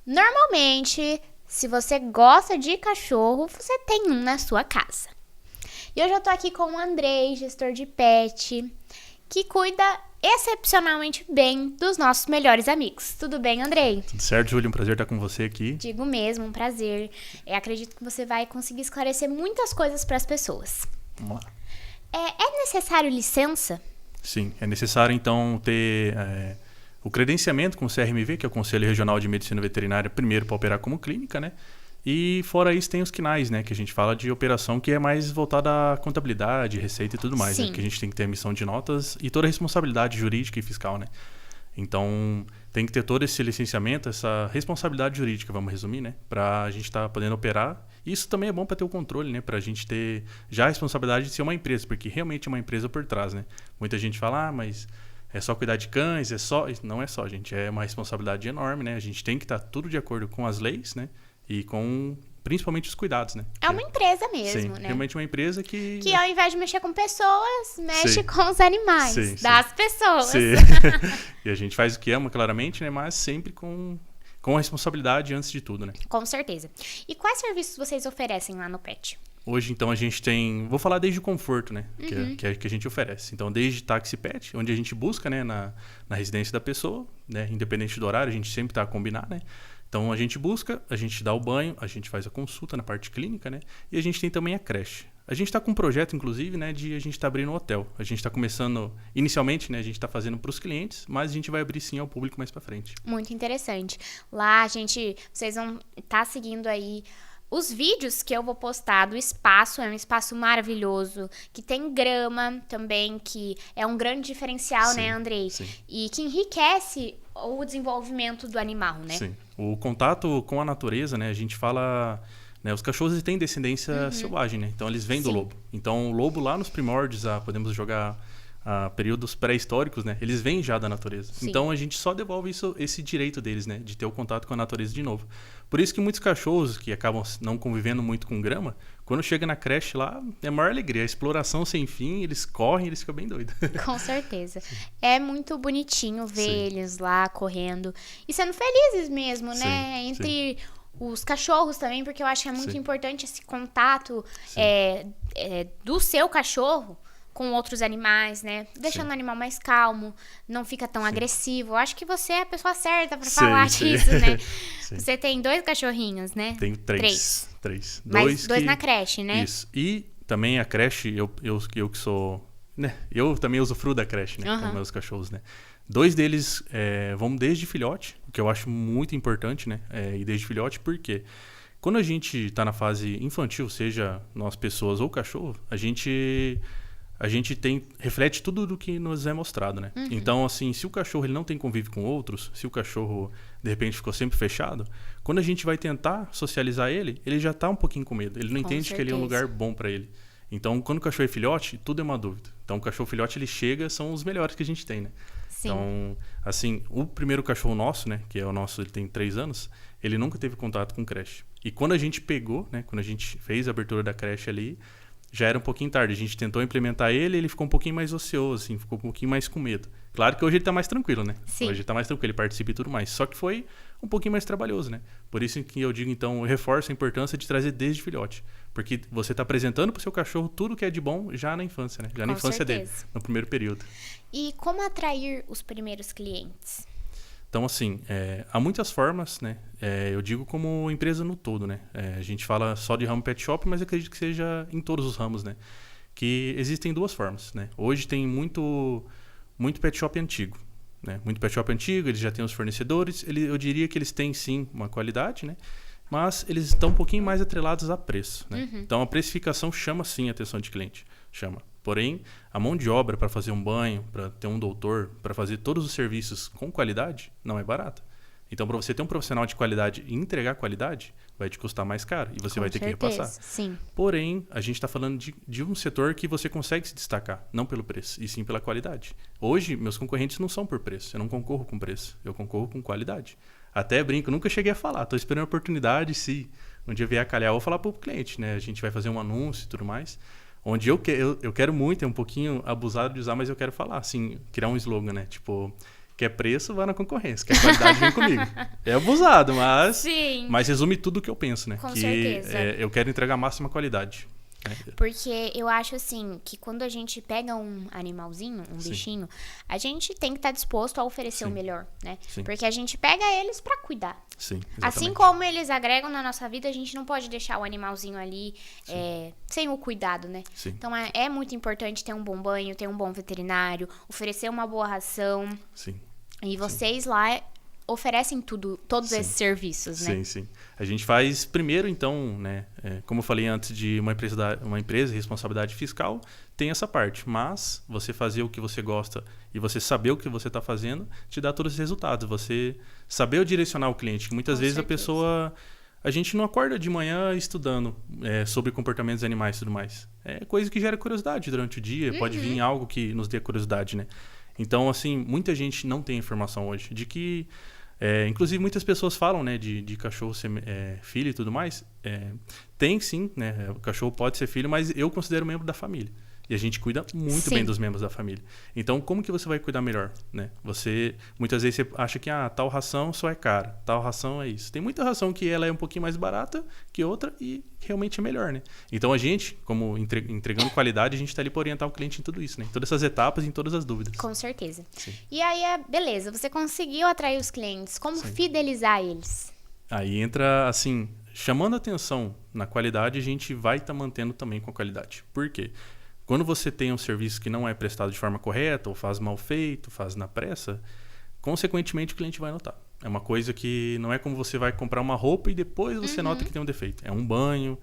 Normalmente, se você gosta de cachorro, você tem um na sua casa. E hoje eu tô aqui com o Andrei, gestor de pet, que cuida excepcionalmente bem dos nossos melhores amigos. Tudo bem, Andrei? Tudo certo, Júlio? Um prazer estar com você aqui. Digo mesmo, um prazer. Acredito que você vai conseguir esclarecer muitas coisas para as pessoas. Vamos lá. É necessário licença? Sim, é necessário então ter o credenciamento com o CRMV, que é o Conselho Regional de Medicina Veterinária, primeiro para operar como clínica, né? E fora isso tem os CNAEs, né? Que a gente fala de operação que é mais voltada à contabilidade, receita e tudo mais, Sim. né? Que a gente tem que ter emissão de notas e toda a responsabilidade jurídica e fiscal, né? Então tem que ter todo esse licenciamento, essa responsabilidade jurídica, vamos resumir, né? Para a gente estar podendo operar. Isso também é bom para ter o controle, né? Para a gente ter já a responsabilidade de ser uma empresa, porque realmente é uma empresa por trás, né? Muita gente fala, mas é só cuidar de cães, é só... Não é só, gente. É uma responsabilidade enorme, né? A gente tem que estar tudo de acordo com as leis, né? E com principalmente os cuidados, né? É uma empresa mesmo, Sim, né? realmente uma empresa que... Que ao invés de mexer com pessoas, mexe Sim. com os animais, Sim, das sim. pessoas. Sim. E a gente faz o que ama, claramente, né? Mas sempre com a responsabilidade antes de tudo, né? Com certeza. E quais serviços vocês oferecem lá no Pet? Hoje, então, a gente tem... Vou falar desde o conforto, né? Que a gente oferece. Então, desde táxi pet, onde a gente busca, né? Na residência da pessoa, né? Independente do horário, a gente sempre está a combinar, né? Então, a gente busca, a gente dá o banho, a gente faz a consulta na parte clínica, né? E a gente tem também a creche. A gente está com um projeto, inclusive, né? De a gente estar abrindo um hotel. A gente está começando... Inicialmente, né? A gente está fazendo para os clientes, mas a gente vai abrir, sim, ao público mais para frente. Muito interessante. Lá, vocês vão estar seguindo aí os vídeos que eu vou postar do espaço. É um espaço maravilhoso, que tem grama também, que é um grande diferencial, Sim, né, Andrei? sim. E que enriquece o desenvolvimento do animal, né? Sim. O contato com a natureza, né? A gente fala... Né, os cachorros têm descendência selvagem, né? Então eles vêm do Sim. lobo. Então o lobo lá nos primórdios, podemos jogar a períodos pré-históricos, né? Eles vêm já da natureza. Sim. Então a gente só devolve esse direito deles, né? De ter o contato com a natureza de novo. Por isso que muitos cachorros que acabam não convivendo muito com grama, quando chega na creche lá, é a maior alegria. A exploração sem fim, eles correm, eles ficam bem doidos. Com certeza. É muito bonitinho ver Sim. eles lá correndo e sendo felizes mesmo, né? Sim, Entre os cachorros também, porque eu acho que é muito Sim. importante esse contato Sim. do seu cachorro com outros animais, né? Deixando Sim. o animal mais calmo, não fica tão Sim. agressivo. Eu acho que você é a pessoa certa pra Sim, falar sim. disso, né? Sim. Você tem 2 cachorrinhos, né? Tenho três. Mas dois na creche, né? Isso. E também a creche, eu que sou... Né? Eu também usufruo da creche, né? Com meus cachorros, né? 2 deles vão desde filhote, o que eu acho muito importante, né? E desde filhote, porque quando a gente está na fase infantil, seja nós pessoas ou cachorro, a gente reflete tudo do que nos é mostrado, né? Então, assim, se o cachorro ele não tem convívio com outros, se o cachorro, de repente, ficou sempre fechado, quando a gente vai tentar socializar ele, ele já está um pouquinho com medo. Ele não Com entende que ele é um certeza. lugar bom para ele. Então, quando o cachorro é filhote, tudo é uma dúvida. Então, o cachorro filhote, ele chega, são os melhores que a gente tem, né? Sim. Então, assim, o primeiro cachorro nosso, né, que é o nosso, ele tem 3 anos, ele nunca teve contato com creche. E quando a gente pegou, né, quando a gente fez a abertura da creche ali, já era um pouquinho tarde. A gente tentou implementar ele ficou um pouquinho mais ocioso, assim, ficou um pouquinho mais com medo. Claro que hoje ele tá mais tranquilo, né? Sim. Hoje ele tá mais tranquilo, ele participa e tudo mais. Só que foi um pouquinho mais trabalhoso, né? Por isso que eu digo, então, eu reforço a importância de trazer desde filhote. Porque você tá apresentando pro seu cachorro tudo que é de bom já na infância, né? Já na Com infância dele, certeza. no primeiro período. E como atrair os primeiros clientes? Então, assim, há muitas formas, né? Eu digo como empresa no todo, né? A gente fala só de ramo pet shop, mas acredito que seja em todos os ramos, né? Que existem 2 formas, né? Hoje tem muito pet shop antigo, né? Muito pet shop antigo, eles já têm os fornecedores. Eu diria que eles têm, sim, uma qualidade, né? Mas eles estão um pouquinho mais atrelados a preço, né? Então, a precificação chama, sim, a atenção de cliente. Chama. Porém, a mão de obra para fazer um banho, para ter um doutor, para fazer todos os serviços com qualidade, não é barata. Então, para você ter um profissional de qualidade e entregar qualidade, vai te custar mais caro e você Com vai ter que certeza, repassar. sim. Porém, a gente está falando de um setor que você consegue se destacar, não pelo preço, e sim pela qualidade. Hoje, meus concorrentes não são por preço, eu não concorro com preço, eu concorro com qualidade. Até brinco, nunca cheguei a falar, estou esperando a oportunidade, se um dia vier a calhar, eu vou falar para o cliente, né? A gente vai fazer um anúncio e tudo mais, onde eu quero muito, é um pouquinho abusado de usar, mas eu quero falar, assim, criar um slogan, né? Tipo, Quer preço, vai na concorrência. Quer qualidade, vem comigo. É abusado, Sim. mas resume tudo o que eu penso, né? Com que certeza. eu quero entregar a máxima qualidade. Porque eu acho assim, que quando a gente pega um animalzinho, um Sim. bichinho, a gente tem que estar disposto a oferecer o Sim. melhor, né? Sim. Porque a gente pega eles pra cuidar. Sim, exatamente. Assim como eles agregam na nossa vida, a gente não pode deixar o animalzinho ali sem o cuidado, né? Sim. Então é muito importante ter um bom banho, ter um bom veterinário, oferecer uma boa ração. Sim. E vocês lá oferecem todos Sim. esses serviços, né? Sim, sim. A gente faz primeiro, então, né? Como eu falei antes de uma empresa, responsabilidade fiscal, tem essa parte. Mas você fazer o que você gosta e você saber o que você está fazendo, te dá todos os resultados. Você saber direcionar o cliente. Que muitas Com vezes certeza. a gente não acorda de manhã estudando sobre comportamentos animais e tudo mais. É coisa que gera curiosidade durante o dia. Pode vir algo que nos dê curiosidade, né? Então, assim, muita gente não tem informação hoje de que... inclusive, muitas pessoas falam, né, de cachorro ser filho e tudo mais. Tem sim, né? O cachorro pode ser filho, mas eu considero membro da família. E a gente cuida muito Sim. bem dos membros da família. Então, como que você vai cuidar melhor, né? Muitas vezes você acha que tal ração só é cara, tal ração é isso. Tem muita ração que ela é um pouquinho mais barata que outra e realmente é melhor, né? Então, a gente, como entregando qualidade, a gente está ali para orientar o cliente em tudo isso, né? Em todas essas etapas e em todas as dúvidas. Com certeza. Sim. E aí, beleza, você conseguiu atrair os clientes. Como Sim. fidelizar eles? Aí entra, assim, chamando atenção na qualidade, a gente vai estar mantendo também com a qualidade. Por quê? Quando você tem um serviço que não é prestado de forma correta, ou faz mal feito, faz na pressa, consequentemente o cliente vai notar. É uma coisa que não é como você vai comprar uma roupa e depois você nota que tem um defeito. É um banho,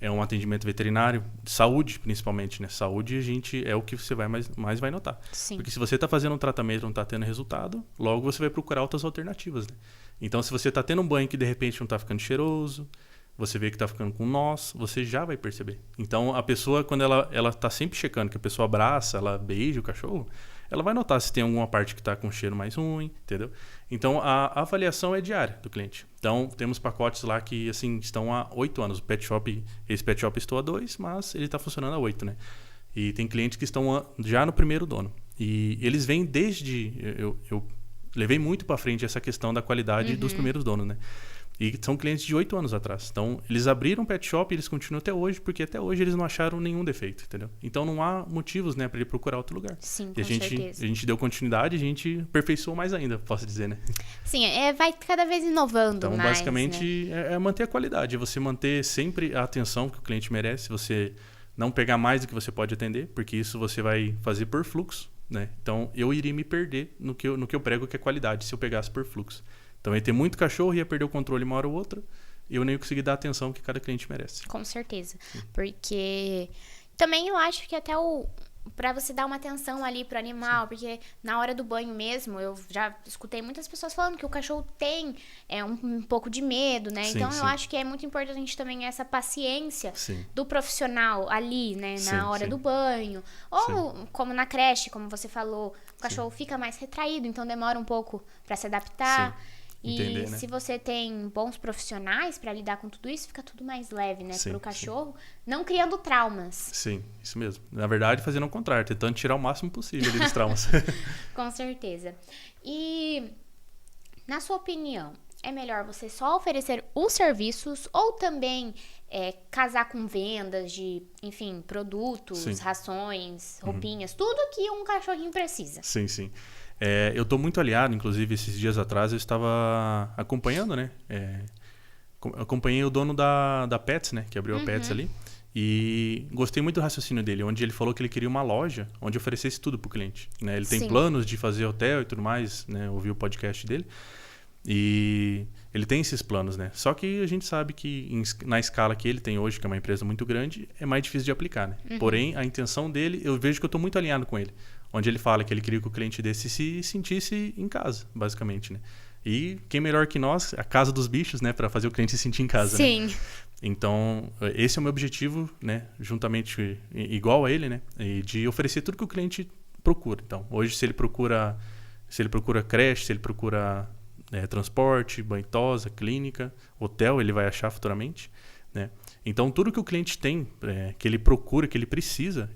é um atendimento veterinário, saúde principalmente, né? Saúde é o que você mais vai notar. Sim. Porque se você está fazendo um tratamento e não está tendo resultado, logo você vai procurar outras alternativas, né? Então, se você está tendo um banho que de repente não está ficando cheiroso, você vê que está ficando com nós, você já vai perceber. Então, a pessoa, quando ela está sempre checando, que a pessoa abraça, ela beija o cachorro, ela vai notar se tem alguma parte que está com cheiro mais ruim, entendeu? Então, a avaliação é diária do cliente. Então, temos pacotes lá que, assim, estão há 8 anos. Esse pet shop estou há 2, mas ele está funcionando há 8, né? E tem clientes que estão já no primeiro dono. E eles vêm desde... Eu levei muito para frente essa questão da qualidade dos primeiros donos, né? E são clientes de 8 anos atrás. Então, eles abriram um pet shop e eles continuam até hoje, porque até hoje eles não acharam nenhum defeito, entendeu? Então, não há motivos, né, para ele procurar outro lugar. Sim, e com certeza. a gente deu continuidade, a gente aperfeiçoou mais ainda, posso dizer, né? Sim, vai cada vez inovando Então, mais, basicamente, né? é manter a qualidade. É você manter sempre a atenção que o cliente merece. Você não pegar mais do que você pode atender, porque isso você vai fazer por fluxo, né? Então, eu iria me perder no que eu prego, que é qualidade, se eu pegasse por fluxo. Então, ia ter muito cachorro, ia perder o controle uma hora ou outra, e eu nem ia conseguir dar a atenção que cada cliente merece. Com certeza. Porque também eu acho que até pra você dar uma atenção ali pro animal, porque na hora do banho mesmo, eu já escutei muitas pessoas falando que o cachorro tem um pouco de medo, né? Sim, então sim. eu acho que é muito importante também essa paciência Sim. do profissional ali, né? Sim, na hora sim. do banho. Ou como na creche, como você falou, o cachorro fica mais retraído, então demora um pouco pra se adaptar. Sim. E Entender, né? se você tem bons profissionais pra lidar com tudo isso, fica tudo mais leve, né? Sim, Pro cachorro, não criando traumas. Sim, isso mesmo. Na verdade, fazendo o contrário, tentando tirar o máximo possível ali dos traumas. Com certeza. E, na sua opinião, é melhor você só oferecer os serviços ou também casar com vendas de, enfim, produtos, Sim. rações, roupinhas, tudo que um cachorrinho precisa? Sim, sim. Eu estou muito aliado, inclusive, esses dias atrás eu estava acompanhando, né? Acompanhei o dono da Pets, né? Que abriu a Pets ali. E gostei muito do raciocínio dele, onde ele falou que ele queria uma loja onde oferecesse tudo para o cliente, né? Ele tem Sim. planos de fazer hotel e tudo mais, né? Ouvi o podcast dele. E ele tem esses planos, né? Só que a gente sabe que na escala que ele tem hoje, que é uma empresa muito grande, é mais difícil de aplicar, né? Porém, a intenção dele, eu vejo que eu estou muito alinhado com ele. Onde ele fala que ele queria que o cliente desse se sentisse em casa, basicamente, né? E quem melhor que nós, a casa dos bichos, né? Para fazer o cliente se sentir em casa, Sim. né? Então, esse é o meu objetivo, né? Juntamente, igual a ele, né? E de oferecer tudo que o cliente procura. Então, hoje, se ele procura creche, se ele procura transporte, banho e tosa, clínica, hotel, ele vai achar futuramente, né? Então, tudo que o cliente tem, que ele procura, que ele precisa,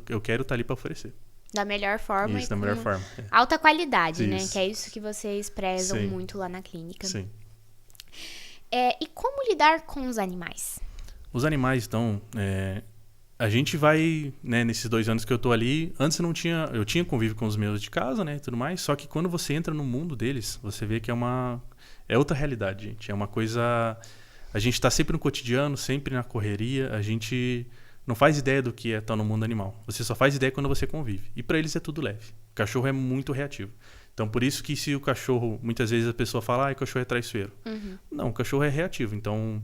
eu quero estar ali para oferecer. Da melhor forma Isso, e da melhor com forma. alta qualidade, né? Isso. Que é isso que vocês prezam Sim. muito lá na clínica. Sim. E como lidar com os animais? Os animais, então, a gente vai, né, nesses 2 anos que eu tô ali, antes eu tinha convívio com os meus de casa, né, e tudo mais, só que quando você entra no mundo deles, você vê que é outra realidade, gente. É uma coisa, a gente tá sempre no cotidiano, sempre na correria, a gente não faz ideia do que é estar no mundo animal. Você só faz ideia quando você convive. E para eles é tudo leve. O cachorro é muito reativo. Então, por isso que se o cachorro, muitas vezes a pessoa fala, o cachorro é traiçoeiro. Não, o cachorro é reativo. Então,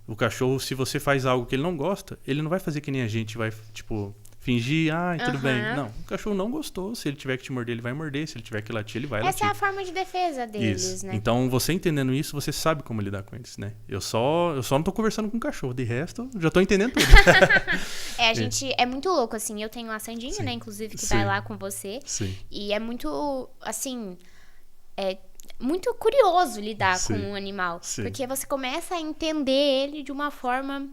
o cachorro, se você faz algo que ele não gosta, ele não vai fazer que nem a gente, vai, tipo, fingir, tudo bem. Não, o cachorro não gostou. Se ele tiver que te morder, ele vai morder. Se ele tiver que latir, ele vai latir. Essa é a forma de defesa deles, Isso. né? Então, você entendendo isso, você sabe como lidar com eles, né? Eu só não tô conversando com o cachorro. De resto, já tô entendendo tudo. A gente é muito louco, assim. Eu tenho a Sandinha, Sim. né? Inclusive, que Sim. vai lá com você. Sim. E é muito, assim... muito curioso lidar Sim. com um animal. Sim. Porque você começa a entender ele de uma forma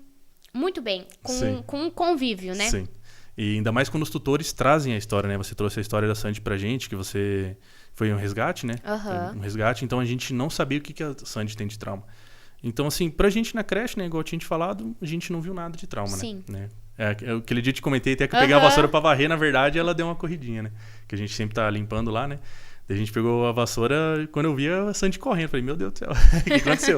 muito bem. Sim. Com um convívio, né? Sim. E ainda mais quando os tutores trazem a história, né? Você trouxe a história da Sandy pra gente, que você... Foi um resgate, né? Aham. Um resgate, então a gente não sabia o que a Sandy tem de trauma. Então, assim, pra gente na creche, né? Igual eu tinha te falado, a gente não viu nada de trauma, Sim. né? Aquele dia eu te comentei até que eu peguei a vassoura pra varrer, na verdade, ela deu uma corridinha, né? Que a gente sempre tá limpando lá, né? Daí a gente pegou a vassoura, quando eu vi a Sandy correndo, falei, meu Deus do céu, o que aconteceu?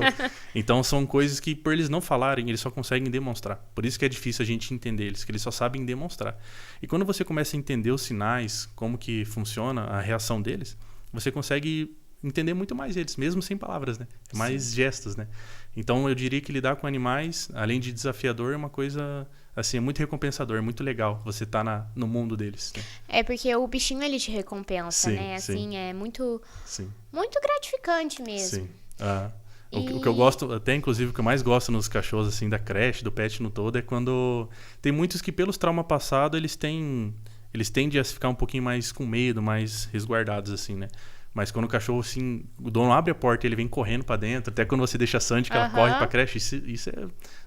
Então são coisas que, por eles não falarem, eles só conseguem demonstrar. Por isso que é difícil a gente entender eles, que eles só sabem demonstrar. E quando você começa a entender os sinais, como que funciona a reação deles, você consegue entender muito mais eles, mesmo sem palavras, né? Mais gestos, né? Então eu diria que lidar com animais, além de desafiador, é uma coisa... Assim, é muito recompensador, é muito legal você tá no mundo deles. Né? É porque o bichinho, ele te recompensa, Sim, né? Assim, sim. é muito, Sim. muito gratificante mesmo. Sim. O que eu gosto, até inclusive o que eu mais gosto nos cachorros, assim, da creche, do pet no todo, é quando tem muitos que pelos traumas passados, eles tendem a ficar um pouquinho mais com medo, mais resguardados, assim, né? Mas quando o cachorro, assim, o dono abre a porta e ele vem correndo pra dentro, até quando você deixa a Sandy que ela corre pra creche, isso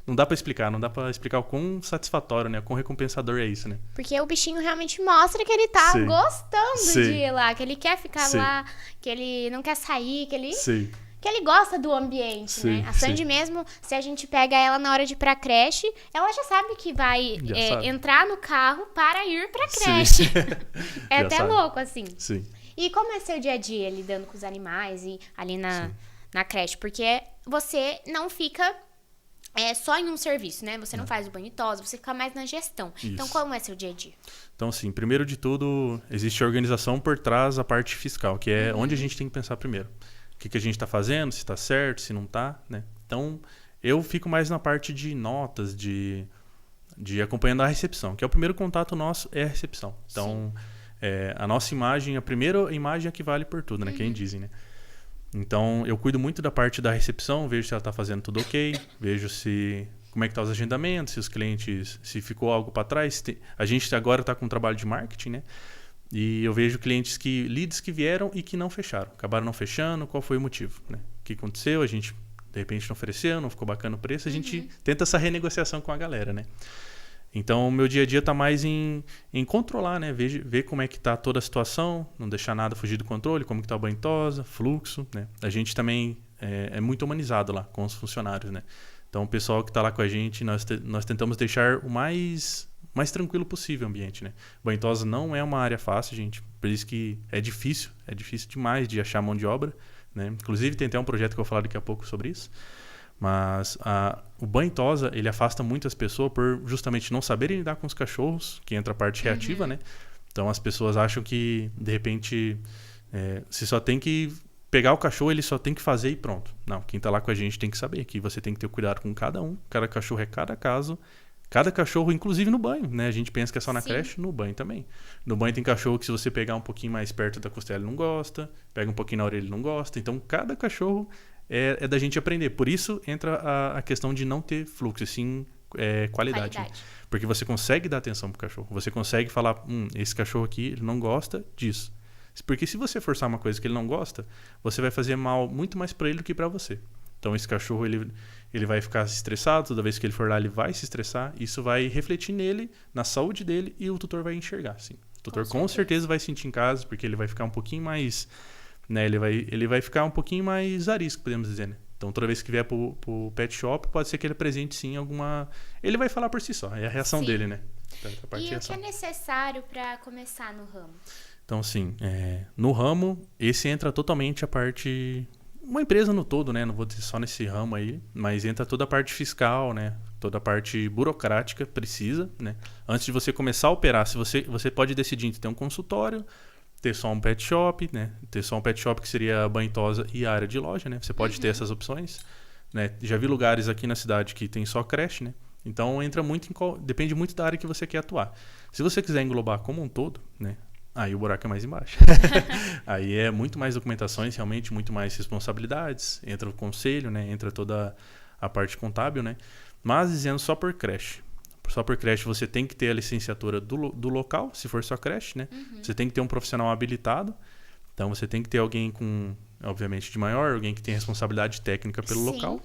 não dá pra explicar o quão satisfatório, né? O quão recompensador é isso, né? Porque o bichinho realmente mostra que ele tá Sim. gostando Sim. de ir lá, que ele quer ficar Sim. lá, que ele não quer sair, que ele... Sim. Que ele gosta do ambiente, Sim, né? A Sandy sim. mesmo, se a gente pega ela na hora de ir pra creche, ela já sabe que vai sabe. entrar no carro para ir pra Sim. creche. É Já até sabe. louco, assim. Sim. E como é seu dia a dia lidando com os animais e ali na creche? Porque você não fica só em um serviço, né? Você não faz o banho e tosa, você fica mais na gestão. Então, Isso. como é seu dia a dia? Então, assim, primeiro de tudo, existe a organização por trás da parte fiscal, que é onde a gente tem que pensar primeiro. O que a gente está fazendo, se está certo, se não está, né? Então, eu fico mais na parte de notas, de acompanhando a recepção, que é o primeiro contato nosso, é a recepção. Então, a nossa imagem, a primeira imagem é que vale por tudo, né? Quem dizem, né? Então, eu cuido muito da parte da recepção, vejo se ela está fazendo tudo ok, vejo como é que tá os agendamentos, se os clientes, se ficou algo para trás. A gente agora está com um trabalho de marketing, né? E eu vejo leads que vieram e que não fecharam. Acabaram não fechando, qual foi o motivo, né? O que aconteceu? A gente, de repente, não ofereceu, não ficou bacana o preço. A gente tenta essa renegociação com a galera, né? Então, o meu dia a dia tá mais em controlar, né? Ver como é que tá toda a situação, não deixar nada fugir do controle, como que tá o banho e tosa, fluxo, né? A gente também é muito humanizado lá com os funcionários, né? Então, o pessoal que tá lá com a gente, nós tentamos deixar o mais tranquilo possível o ambiente, né? Banho e tosa não é uma área fácil, gente. Por isso que é difícil demais de achar mão de obra, né? Inclusive, tem até um projeto que eu vou falar daqui a pouco sobre isso. Mas o banho e tosa, ele afasta muito as pessoas por justamente não saberem lidar com os cachorros, que entra a parte reativa, né? Então as pessoas acham que, de repente, você só tem que pegar o cachorro, ele só tem que fazer e pronto. Não, quem tá lá com a gente tem que saber que você tem que ter cuidado com cada um. Cada cachorro é cada caso. Cada cachorro, inclusive no banho, né? A gente pensa que é só na creche, no banho também. No banho tem cachorro que se você pegar um pouquinho mais perto da costela ele não gosta, pega um pouquinho na orelha ele não gosta. Então cada cachorro é da gente aprender. Por isso entra a questão de não ter fluxo, sim qualidade. Porque você consegue dar atenção pro cachorro. Você consegue falar, esse cachorro aqui ele não gosta disso. Porque se você forçar uma coisa que ele não gosta, você vai fazer mal muito mais para ele do que para você. Então esse cachorro ele vai ficar estressado, toda vez que ele for lá ele vai se estressar, isso vai refletir nele, na saúde dele e o tutor vai enxergar, assim. O tutor com certeza vai sentir em casa, porque ele vai ficar um pouquinho mais, né, ele vai ficar um pouquinho mais arisco, podemos dizer, né? Então, toda vez que vier pro pet shop, pode ser que ele apresente sim alguma... Ele vai falar por si só, é a reação dele, né? E o que é necessário para começar no ramo? Então, sim, no ramo, esse entra totalmente a parte... Uma empresa no todo, né? Não vou dizer só nesse ramo aí, mas entra toda a parte fiscal, né? Toda a parte burocrática precisa, né? Antes de você começar a operar, se você pode decidir entre ter um consultório, ter só um pet shop, né? Ter só um pet shop que seria a banho e tosa e a área de loja, né? Você pode ter essas opções, né? Já vi lugares aqui na cidade que tem só creche, né? Então entra muito depende muito da área que você quer atuar. Se você quiser englobar como um todo, né? Aí o buraco é mais embaixo. Aí é muito mais documentações, realmente muito mais responsabilidades. Entra o conselho, né? Entra toda a parte contábil, né? Mas dizendo só por creche. Só por creche você tem que ter a licenciatura do local, se for só creche, né? Você tem que ter um profissional habilitado. Então você tem que ter alguém com, obviamente, de maior, alguém que tem responsabilidade técnica pelo local.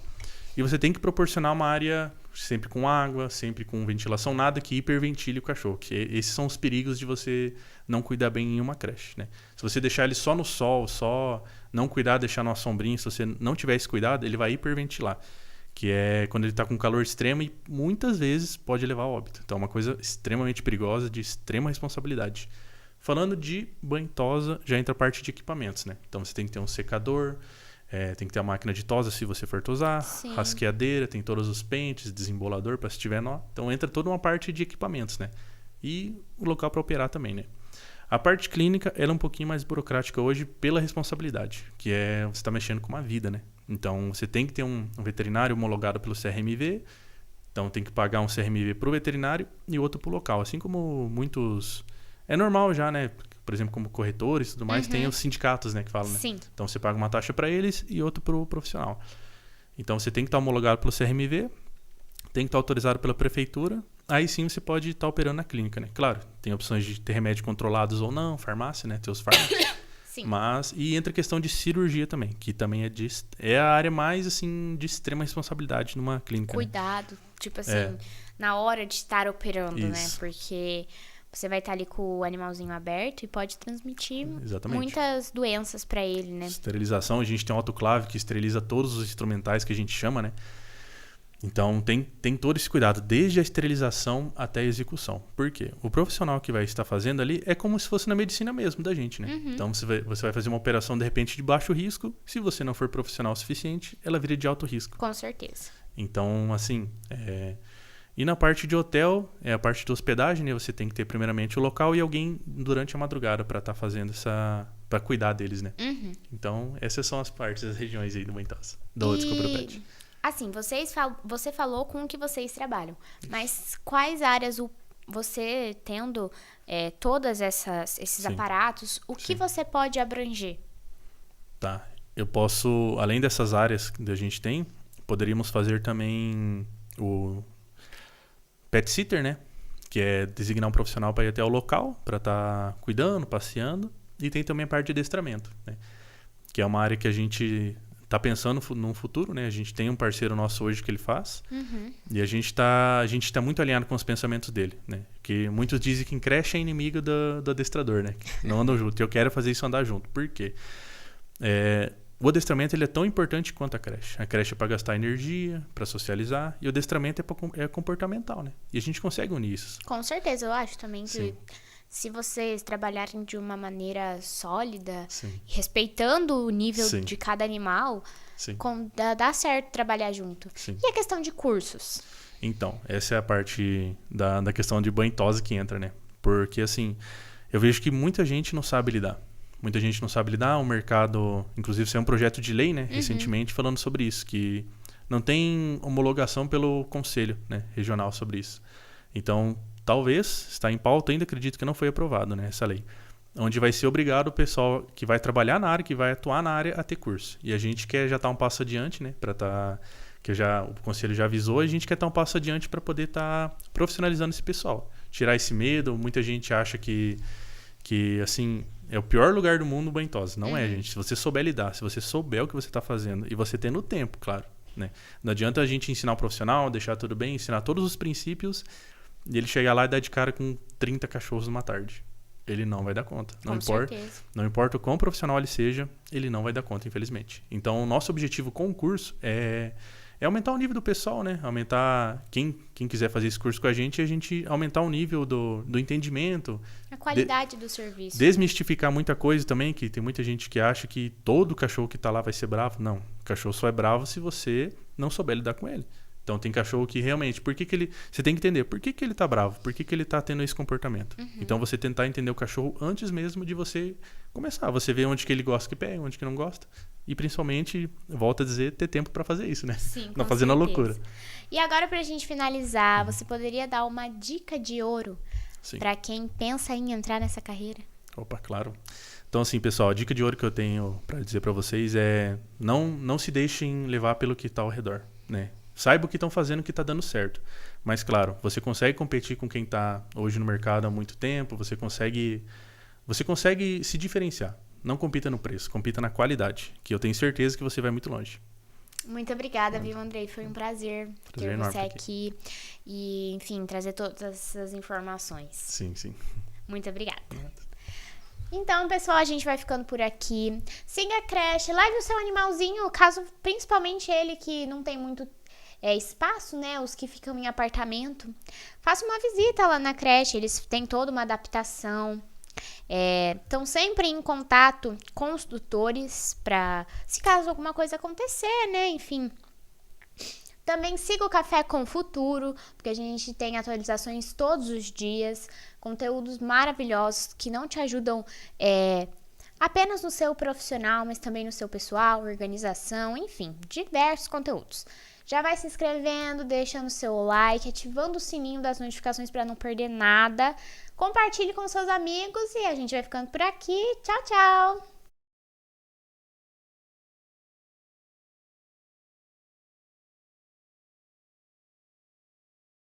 E você tem que proporcionar uma área sempre com água, sempre com ventilação, nada que hiperventile o cachorro. Que esses são os perigos de você não cuidar bem em uma creche, né? Se você deixar ele só no sol, só não cuidar, deixar numa sombrinha, se você não tiver esse cuidado, ele vai hiperventilar. Que é quando ele está com calor extremo e muitas vezes pode levar ao óbito. Então é uma coisa extremamente perigosa, de extrema responsabilidade. Falando de banho e tosa, já entra a parte de equipamentos, né? Então você tem que ter um secador, tem que ter a máquina de tosa se você for tosar, rasqueadeira, tem todos os pentes, desembolador para se tiver nó. Então entra toda uma parte de equipamentos, né? E o local para operar também, né? A parte clínica, ela é um pouquinho mais burocrática hoje pela responsabilidade, que é você está mexendo com uma vida, né? Então você tem que ter um veterinário homologado pelo CRMV, então tem que pagar um CRMV para o veterinário e outro para o local. Assim como muitos... É normal já, né? Por exemplo, como corretores e tudo mais, tem os sindicatos, né, que falam, né? Sim. Então você paga uma taxa para eles e outro para o profissional. Então você tem que estar homologado pelo CRMV, tem que estar autorizado pela prefeitura, aí sim você pode estar operando na clínica, né? Claro, tem opções de ter remédios controlados ou não, farmácia, né? Ter os fármacos. Sim. E entra a questão de cirurgia também, que também é a área mais, assim, de extrema responsabilidade numa clínica. Cuidado, né? Tipo assim, na hora de estar operando, né? Porque você vai estar ali com o animalzinho aberto e pode transmitir muitas doenças para ele, né? Esterilização, a gente tem um autoclave que esteriliza todos os instrumentais que a gente chama, né? Então tem todo esse cuidado, desde a esterilização até a execução. Por quê? O profissional que vai estar fazendo ali é como se fosse na medicina mesmo da gente, né? Então você vai fazer uma operação de repente de baixo risco, se você não for profissional o suficiente, ela vira de alto risco. Com certeza. Então, assim, e na parte de hotel, é a parte de hospedagem, né? Você tem que ter primeiramente o local e alguém durante a madrugada para estar fazendo para cuidar deles, né? Então, essas são as partes, as regiões aí do banho e tosa. Desculpa, do pet. Assim, você falou com o que vocês trabalham, mas quais áreas você tendo todas esses aparatos, o que você pode abranger? Tá, eu posso, além dessas áreas que a gente tem, poderíamos fazer também o pet sitter, né? Que é designar um profissional para ir até o local, para estar cuidando, passeando, e tem também a parte de adestramento, né? Que é uma área que a gente tá pensando no futuro, né? A gente tem um parceiro nosso hoje que ele faz. E a gente tá muito alinhado com os pensamentos dele, né? Que muitos dizem que creche é inimigo do adestrador, né? Que não andam junto. Eu quero fazer isso andar junto. Por quê? O adestramento ele é tão importante quanto a creche. A creche é para gastar energia, para socializar. E o adestramento é comportamental, né? E a gente consegue unir isso. Com certeza, eu acho também que... Se vocês trabalharem de uma maneira sólida, respeitando o nível de cada animal, dá certo trabalhar junto. E a questão de cursos? Então, essa é a parte da questão de banho e tosa que entra, né? Porque, assim, eu vejo que muita gente não sabe lidar. Muita gente não sabe lidar, o mercado... Inclusive, isso é um projeto de lei, né? Recentemente, falando sobre isso, que não tem homologação pelo conselho, né, regional sobre isso. Então... Talvez, está em pauta, ainda acredito que não foi aprovado, né, essa lei. Onde vai ser obrigado o pessoal que vai trabalhar na área, que vai atuar na área, a ter curso. E a gente quer já estar um passo adiante, né? O conselho já avisou, e a gente quer estar um passo adiante para poder estar profissionalizando esse pessoal. Tirar esse medo. Muita gente acha que assim, é o pior lugar do mundo o banho e tosa. Não é, gente. Se você souber lidar, se você souber o que você está fazendo, e você tendo tempo, claro, né? Não adianta a gente ensinar o profissional, deixar tudo bem, ensinar todos os princípios... E ele chegar lá e dar de cara com 30 cachorros numa tarde. ele não vai dar conta. Com certeza. Não importa o quão profissional ele seja, ele não vai dar conta, infelizmente. Então, o nosso objetivo com o curso é aumentar o nível do pessoal, né? Aumentar quem quiser fazer esse curso com a gente aumentar o nível do entendimento. A qualidade do serviço. Desmistificar muita coisa também, que tem muita gente que acha que todo cachorro que tá lá vai ser bravo. Não, o cachorro só é bravo se você não souber lidar com ele. Então tem cachorro que realmente, você tem que entender por que ele tá bravo, por que ele tá tendo esse comportamento. Então você tentar entender o cachorro antes mesmo de você começar. Você vê onde que ele gosta que pega, onde que não gosta. E principalmente, volto a dizer, ter tempo para fazer isso, né? Sim, não fazendo a loucura. E agora pra gente finalizar, você poderia dar uma dica de ouro Sim. para quem pensa em entrar nessa carreira? Opa, claro. Então assim, pessoal, a dica de ouro que eu tenho para dizer para vocês é não se deixem levar pelo que tá ao redor, né? Saiba o que estão fazendo, que está dando certo. Mas, claro, você consegue competir com quem está hoje no mercado há muito tempo, você consegue se diferenciar. Não compita no preço, compita na qualidade, que eu tenho certeza que você vai muito longe. Muito obrigada, viu, Andrei? Foi um prazer ter você aqui e, enfim, trazer todas essas informações. Sim, sim. Muito obrigada. Então, pessoal, a gente vai ficando por aqui. Siga a creche, leve o seu animalzinho, caso principalmente ele que não tem muito espaço, né? Os que ficam em apartamento. Faça uma visita lá na creche, eles têm toda uma adaptação. Estão sempre em contato com os tutores para, se caso alguma coisa acontecer, né? Enfim. Também siga o Café com o Futuro, porque a gente tem atualizações todos os dias, conteúdos maravilhosos que não te ajudam apenas no seu profissional, mas também no seu pessoal, organização, enfim, diversos conteúdos. Já vai se inscrevendo, deixando seu like, ativando o sininho das notificações para não perder nada. Compartilhe com seus amigos e a gente vai ficando por aqui. Tchau, tchau!